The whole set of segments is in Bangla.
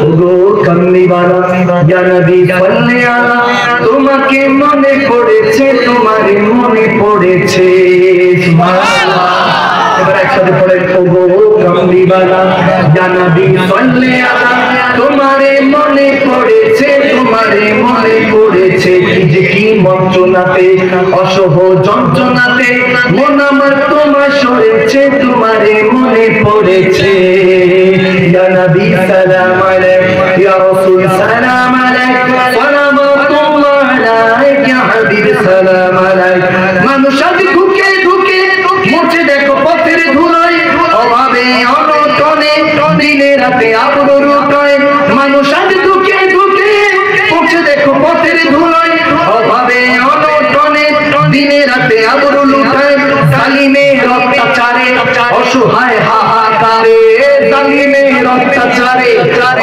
ওগো কামলিওয়ালা ইয়া নবী সাল্লি আলা তোমাকে মনে পড়েছে তোমারে মনে পড়েছে সুবহানাল্লাহ এবার একসাথে পড়ে ওগো কামলিওয়ালা ইয়া নবী সাল্লি আলা তোমারে মনে পড়েছে তোমারে মনে পড়েছে কি যে কি মন্ত্রণাতে অসহ যন্ত্রণাতে মন আমার তোমার সরেছে তোমারে মনে পড়েছে ইয়া নবী সালাম আলাইক ইয়া রাসূল সালাম আলাইক সালাওয়াতুল্লাহ আলাইক ইয়া হাবিব সালাম আলাইক মানুষ আজ ঢুকে ঢুকে মুছে দেখো পথের ধুলোয় অভাবে অনটনে দিনে রাতে আবরু রুটয় মানুষ আজ ঢুকে ঢুকে মুছে দেখো পথের ধুলোয় অভাবে অনটনে দিনে রাতে আবরু লুটায় জালিমের অত্যাচারে অসহায় হাহাকারে জালিমের অত্যাচারে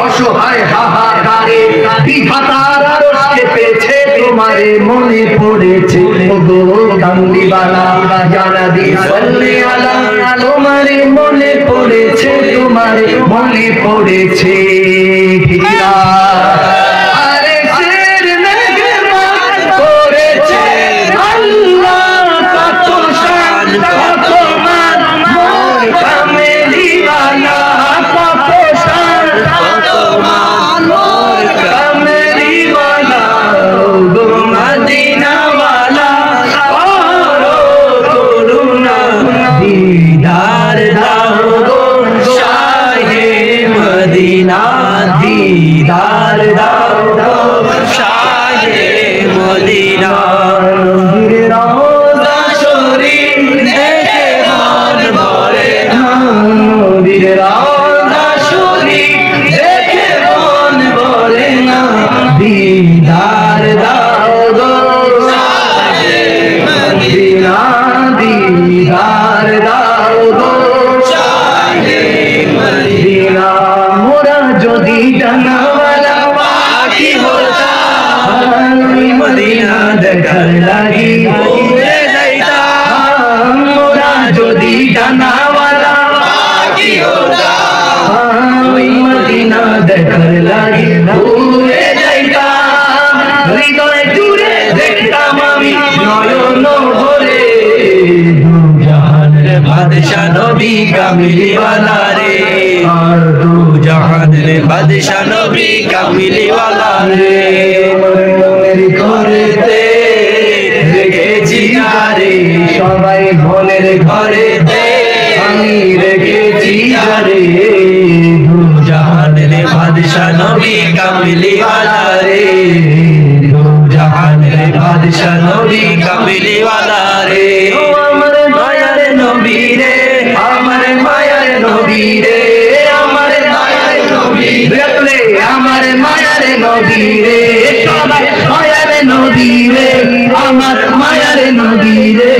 অসহায় হাহাকারে বিধাতার আরশ কেঁপেছে তোমারে মনে পড়েছে ওগো কামলিওয়ালা ইয়া নবী সাল্লি আলা তোমারে মনে পড়েছে তোমারে মনে পড়েছে হিয়া আরে শের মেহমান করেছে আল্লাহ কত শান কত মান মোর কামলিওয়ালা কত শান কত মান মোর কামলিওয়ালা ওগো মদিনাওয়ালা করো করুণা দিদার দাও গো শাহে মদিনা দিদার দাও গো শাহে মদিনা নবীর রওজা শরীফ দেখে মন ভরে না নবীর রওজা শরীফ দেখে মন ভরে না দিদার দাও গো শাহে মদিনা দিদার দাও গো শাহে মদিনা মোরা যদি ডানাওয়ালা পাখি হতাম ওই মদিনা দেখার লাগি উড়ে যাইতাম মোরা যদি ডানাওয়ালা পাখি হতাম ওই মদিনা দেখার লাগি উড়ে যাইতাম হৃদয় জুড়ে দেখতাম আমি নয়ন ভরে দু জাহানের বাদশা নবী কামলিওয়ালা রে আর দু জাহানের বাদশা নবী কামলিওয়ালা রে মনের ঘরেতে রেখেছি আরে সবাই মনের ঘরেতে আমি রেখেছি আরে দু জাহানের বাদশা নবী কামলিওয়ালা রে দু জাহানের বাদশা নবী কামলিওয়ালা রে ও আমার মায়ার নবী রে আমার মায়ার নবী রে আমার মায়ার নবী রে আমার মায়ার নবী রে সবাই মায়ার নবী রে আমার মায়ার নবী রে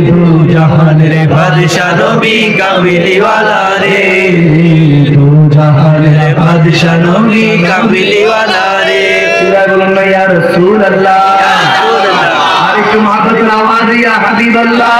দু জাহানের বাদশা নবী কামলিওয়ালা রে দু জাহানের বাদশা নবী কামলিওয়ালা রে পুরা বলুন না ইয়া রাসূলুল্লাহ আর একটু মাথায় আওয়াজ ইয়া হাবিবাল্লাহ